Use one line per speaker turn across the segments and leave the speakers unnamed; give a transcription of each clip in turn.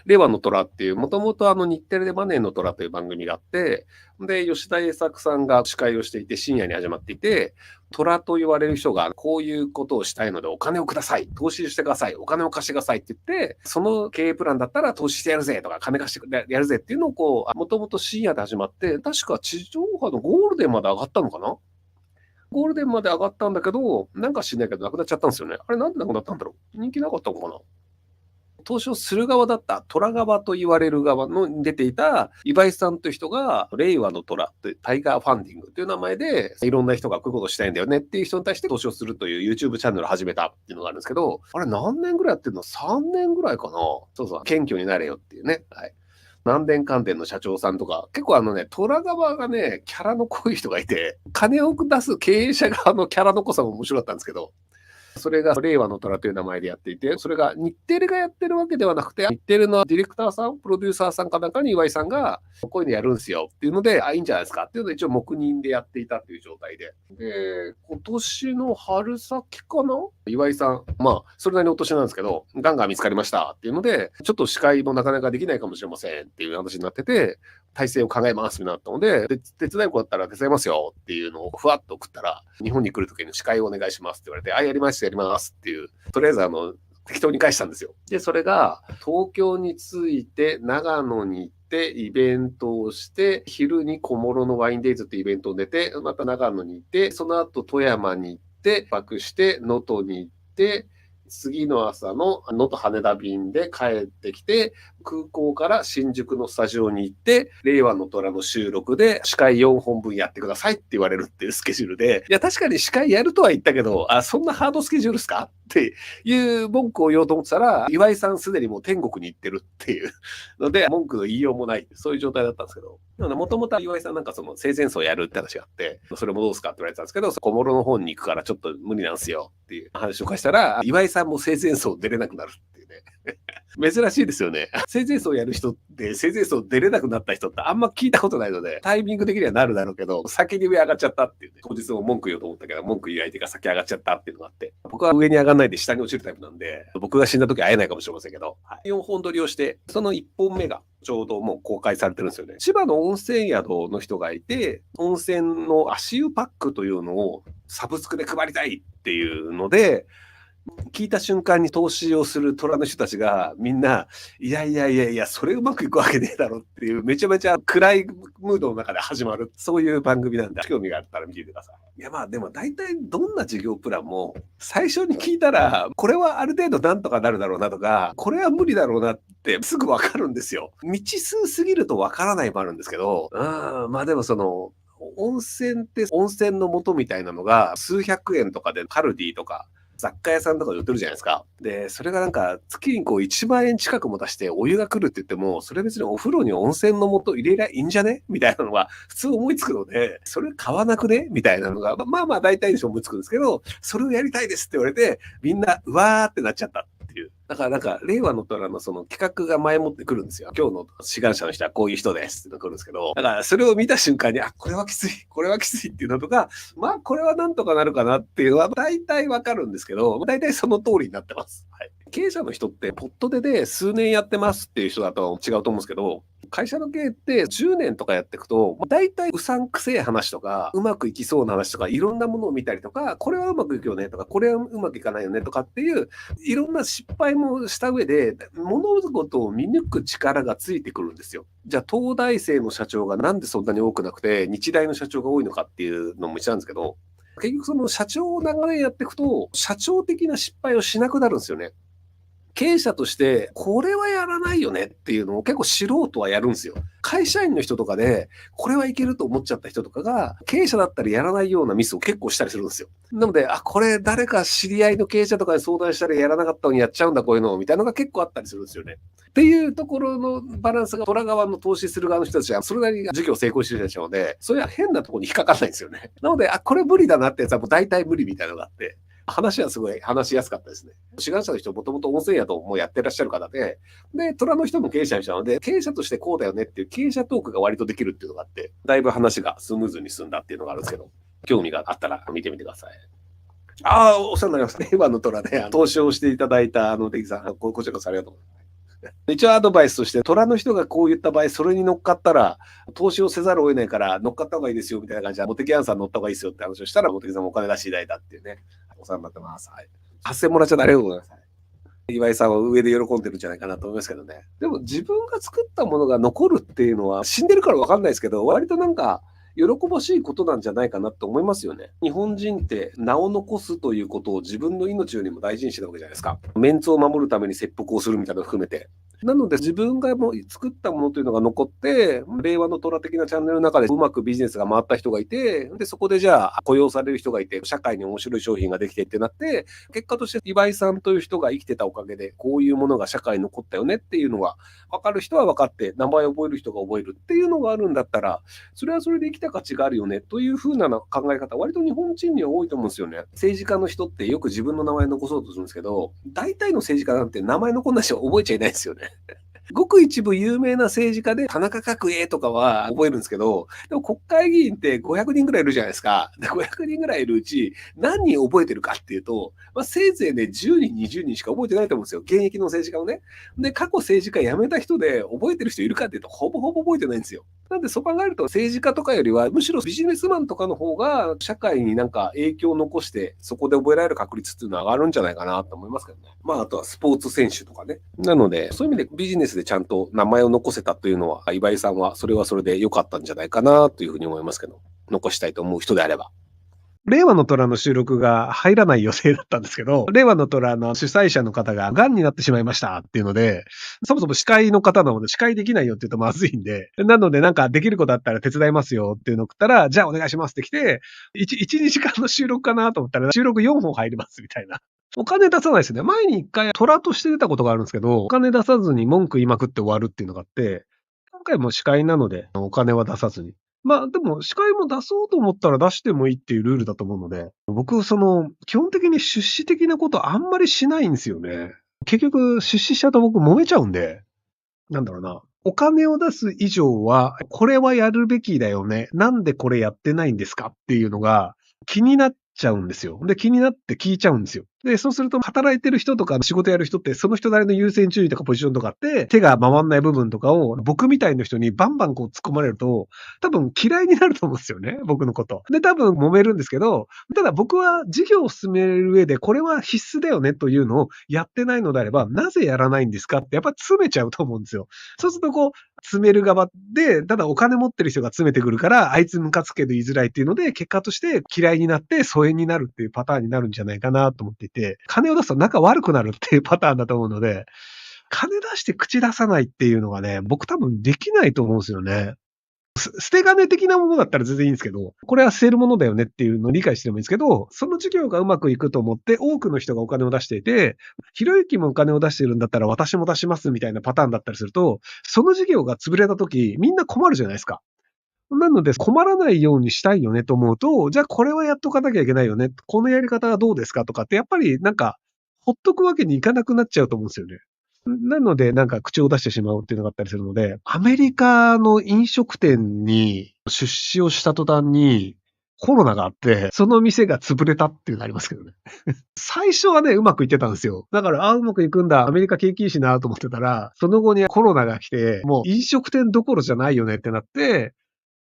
令和の虎っていう、もともと日テレでマネーの虎という番組があって、で、吉田栄作さんが司会をしていて、深夜に始まっていて、虎と言われる人がこういうことをしたいのでお金をください、投資してください、お金を貸してくださいって言って、その経営プランだったら投資してやるぜとか、金貸してやるぜっていうのをもともと深夜で始まって、確か地上波のゴールデンまで上がったのかな。ゴールデンまで上がったんだけど、なんか知んないけどなくなっちゃったんですよね。あれなんでなくなったんだろう。人気なかったのかな。投資をする側だった虎側と言われる側の出ていた岩井さんという人が、令和の虎というタイガーファンディングという名前で、いろんな人がこういうことしたいんだよねっていう人に対して投資をするという YouTube チャンネルを始めたっていうのがあるんですけど、あれ何年ぐらいやってるの？ 3 年ぐらいかな。そうそう、謙虚になれよっていうね。はい。南電関電の社長さんとか、結構虎側がね、キャラの濃い人がいて、金を出す経営者側のキャラの濃さも面白かったんですけど、それが令和の虎という名前でやっていて、それが日テレがやってるわけではなくて、日テレのディレクターさん、プロデューサーさんかなんかに岩井さんが、こういうのやるんですよっていうので、いいんじゃないですかっていうので、一応黙認でやっていたっていう状態で。で、今年の春先かな、岩井さん、それなりにお年なんですけど、がんが見つかりましたっていうので、ちょっと司会もなかなかできないかもしれませんっていう話になってて、体制を考えますになったので、手伝い子だったら手伝いますよっていうのをふわっと送ったら、日本に来るときに司会をお願いしますって言われて、やります、やりますっていう、とりあえず適当に返したんですよ。で、それが東京に着いて、長野に行って、イベントをして、昼に小諸のワインデイズってイベントを出て、また長野に行って、その後富山に行って、泊して、能登に行って、次の朝の能登羽田便で帰ってきて、空港から新宿のスタジオに行って、令和の虎の収録で司会4本分やってくださいって言われるっていうスケジュールで、いや、確かに司会やるとは言ったけど、そんなハードスケジュールですかっていう文句を言おうと思ってたら、岩井さんすでにもう天国に行ってるっていうので、文句の言いようもない、そういう状態だったんですけど、もともと岩井さんなんかその生前葬やるって話があって、それもどうですかって言われてたんですけど、小諸の方に行くからちょっと無理なんですよっていう話を返したら、岩井さんも生前葬出れなくなるっていうね。珍しいですよね。生前葬やる人って生前葬出れなくなった人ってあんま聞いたことないので、タイミング的にはなるだろうけど、先に上上がっちゃったっていうね。当日も文句言おうと思ったけど、文句言う相手が先上がっちゃったっていうのがあって、僕は上に上がらないで下に落ちるタイプなんで、僕が死んだ時は会えないかもしれませんけど、4本撮りをして、その1本目がちょうどもう公開されてるんですよね。千葉の温泉宿の人がいて、温泉の足湯パックというのをサブスクで配りたいっていうので、聞いた瞬間に投資をする虎の人たちがみんな、いやいやいやいや、それうまくいくわけねえだろっていう、めちゃめちゃ暗いムードの中で始まる、そういう番組なんで、興味があったら見てください。いやでも大体どんな事業プランも、最初に聞いたら、これはある程度なんとかなるだろうなとか、これは無理だろうなってすぐわかるんですよ。未知数すぎるとわからないもあるんですけど、でも温泉って温泉の素みたいなのが数百円とかでカルディとか雑貨屋さんとかで売ってるじゃないですか。で、それがなんか月に1万円近くも出してお湯が来るって言っても、それ別にお風呂に温泉の素入れりゃいいんじゃねみたいなのが普通思いつくので、それ買わなくねみたいなのが、大体でしょ思いつくんですけど、それをやりたいですって言われて、みんなうわーってなっちゃったっていう。だから令和の虎のその企画が前もってくるんですよ。今日の志願者の人はこういう人ですって来るんですけど、だからそれを見た瞬間に、これはきつい、これはきついっていうのとか、これはなんとかなるかなっていうのは大体わかるんですけど、大体その通りになってます。はい。経営者の人って、ポットで数年やってますっていう人だと違うと思うんですけど、会社の経営って10年とかやっていくと、大体うさんくせえ話とか、うまくいきそうな話とか、いろんなものを見たりとか、これはうまくいくよねとか、これはうまくいかないよねとかっていう、いろんな失敗もした上で、物事を見抜く力がついてくるんですよ。じゃあ、東大生の社長がなんでそんなに多くなくて、日大の社長が多いのかっていうのも一緒なんですけど、結局その社長を長年やっていくと、社長的な失敗をしなくなるんですよね。経営者として、これはやらないよねっていうのを結構素人はやるんですよ。会社員の人とかで、これはいけると思っちゃった人とかが、経営者だったらやらないようなミスを結構したりするんですよ。なので、これ誰か知り合いの経営者とかに相談したらやらなかったのにやっちゃうんだ、こういうの、みたいなのが結構あったりするんですよね。っていうところのバランスが、虎側の投資する側の人たちは、それなりに事業成功してる人たちなので、そういう変なところに引っかかんないんですよね。なので、これ無理だなってやつはもう大体無理みたいなのがあって、話はすごい話しやすかったですね。志願者の人もともと温泉宿もやってらっしゃる方で、虎の人も経営者の人なので、経営者としてこうだよねっていう経営者トークが割とできるっていうのがあって、だいぶ話がスムーズに進んだっていうのがあるんですけど、興味があったら見てみてください。お世話になります。令和の虎で投資をしていただいた、敵さん、こちらこそありがとうございます。一応アドバイスとして、虎の人がこう言った場合、それに乗っかったら、投資をせざるを得ないから乗っかった方がいいですよみたいな感じで、モテキアンさん乗った方がいいですよって話をしたら、モテキさんもお金出していただいたっていうね、お世話になってます。はい。8000もらっちゃってありがとうございます。岩井さんは上で喜んでるんじゃないかなと思いますけどね。でも自分が作ったものが残るっていうのは死んでるから分かんないですけど、割となんか喜ばしいことなんじゃないかなと思いますよね。日本人って名を残すということを自分の命よりも大事にしてたわけじゃないですか。メンツを守るために切腹をするみたいなのを含めて。なので自分がもう作ったものというのが残って、令和の虎的なチャンネルの中でうまくビジネスが回った人がいて、で、そこでじゃあ雇用される人がいて、社会に面白い商品ができてってなって、結果として岩井さんという人が生きてたおかげで、こういうものが社会に残ったよねっていうのが、分かる人は分かって、名前を覚える人が覚えるっていうのがあるんだったら、それはそれで生きた価値があるよねというふうな考え方、割と日本人には多いと思うんですよね。政治家の人ってよく自分の名前残そうとするんですけど、大体の政治家なんて名前残んない人は覚えちゃいないですよね。ごく一部有名な政治家で、田中角栄とかは覚えるんですけど、でも国会議員って500人ぐらいいるじゃないですか。で、500人ぐらいいるうち、何人覚えてるかっていうと、せいぜいね、10人、20人しか覚えてないと思うんですよ。現役の政治家をね。で、過去政治家辞めた人で覚えてる人いるかっていうと、ほぼほぼ覚えてないんですよ。なんで、そう考えると政治家とかよりは、むしろビジネスマンとかの方が、社会になんか影響を残して、そこで覚えられる確率っていうのは上がるんじゃないかなと思いますけどね。あとはスポーツ選手とかね。なので、そういう意味でビジネスでちゃんと名前を残せたというのは、岩井さんはそれはそれで良かったんじゃないかなというふうに思いますけど、残したいと思う人であれば。令和の虎の収録が入らない予定だったんですけど、令和の虎の主催者の方が癌になってしまいましたっていうので、そもそも司会の方なので司会できないよって言うとまずいんで、なのでなんかできることあったら手伝いますよっていうのを送ったら、じゃあお願いしますって来て、1、2時間の収録かなと思ったら収録4本入りますみたいな。お金出さないですよね。前に1回虎として出たことがあるんですけど、お金出さずに文句言いまくって終わるっていうのがあって、今回も司会なのでお金は出さずに。でも、司会も出そうと思ったら出してもいいっていうルールだと思うので、僕、基本的に出資的なことあんまりしないんですよね。結局、出資しちゃうと僕揉めちゃうんで、なんだろうな。お金を出す以上は、これはやるべきだよね。なんでこれやってないんですかっていうのが気になっちゃうんですよ。で、気になって聞いちゃうんですよ。で、そうすると働いてる人とか仕事やる人って、その人なりの優先順位とかポジションとかあって、手が回んない部分とかを僕みたいな人にバンバンこう突っ込まれると、多分嫌いになると思うんですよね。僕のこと。で、多分揉めるんですけど、ただ僕は事業を進める上でこれは必須だよねというのをやってないのであれば、なぜやらないんですかってやっぱ詰めちゃうと思うんですよ。そうすると詰める側で、ただお金持ってる人が詰めてくるから、あいつムカつくけど言いづらいっていうので、結果として嫌いになって疎遠になるっていうパターンになるんじゃないかなと思っていて、金を出すと仲悪くなるっていうパターンだと思うので、金出して口出さないっていうのがね、僕多分できないと思うんですよね。捨て金的なものだったら全然いいんですけど、これは捨てるものだよねっていうのを理解してもいいんですけど、その事業がうまくいくと思って多くの人がお金を出していて、ひろゆきもお金を出してるんだったら私も出しますみたいなパターンだったりすると、その事業が潰れた時、みんな困るじゃないですか。なので困らないようにしたいよねと思うと、じゃあこれはやっとかなきゃいけないよね。このやり方はどうですかとかってやっぱりなんか、ほっとくわけにいかなくなっちゃうと思うんですよね。なので、なんか口を出してしまうっていうのがあったりするので、アメリカの飲食店に出資をした途端に、コロナがあって、その店が潰れたっていうのがありますけどね。最初はね、うまくいってたんですよ。だから、うまくいくんだ、アメリカ景気いいしなと思ってたら、その後にコロナが来て、もう飲食店どころじゃないよねってなって、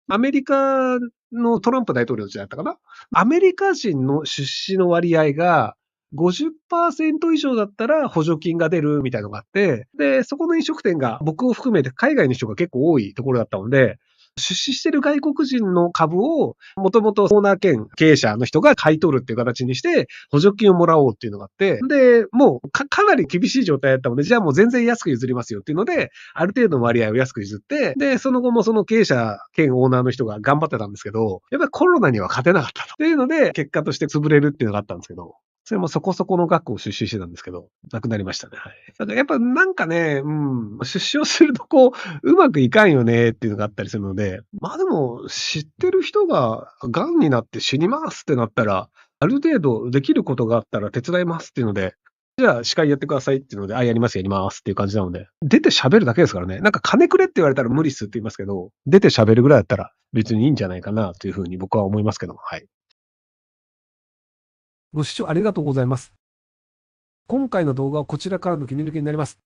アメリカのトランプ大統領の時代だったかな。アメリカ人の出資の割合が50%以上だったら補助金が出るみたいなのがあって、で、そこの飲食店が僕を含めて海外の人が結構多いところだったので、出資してる外国人の株を、もともとオーナー兼経営者の人が買い取るっていう形にして、補助金をもらおうっていうのがあって、で、もうかなり厳しい状態だったので、じゃあもう全然安く譲りますよっていうので、ある程度の割合を安く譲って、で、その後もその経営者兼オーナーの人が頑張ってたんですけど、やっぱりコロナには勝てなかったと。っていうので、結果として潰れるっていうのがあったんですけど、それもそこそこの額を出資してたんですけど、なくなりましたね。はい。だからやっぱなんかね、出資をするとうまくいかんよねっていうのがあったりするので、でも、知ってる人が癌になって死にますってなったら、ある程度できることがあったら手伝いますっていうので、じゃあ司会やってくださいっていうので、やりますやりますっていう感じなので、出て喋るだけですからね。なんか金くれって言われたら無理っすって言いますけど、出て喋るぐらいだったら別にいいんじゃないかなというふうに僕は思いますけども、はい。ご視聴ありがとうございます。今回の動画はこちらからの切り抜きになります。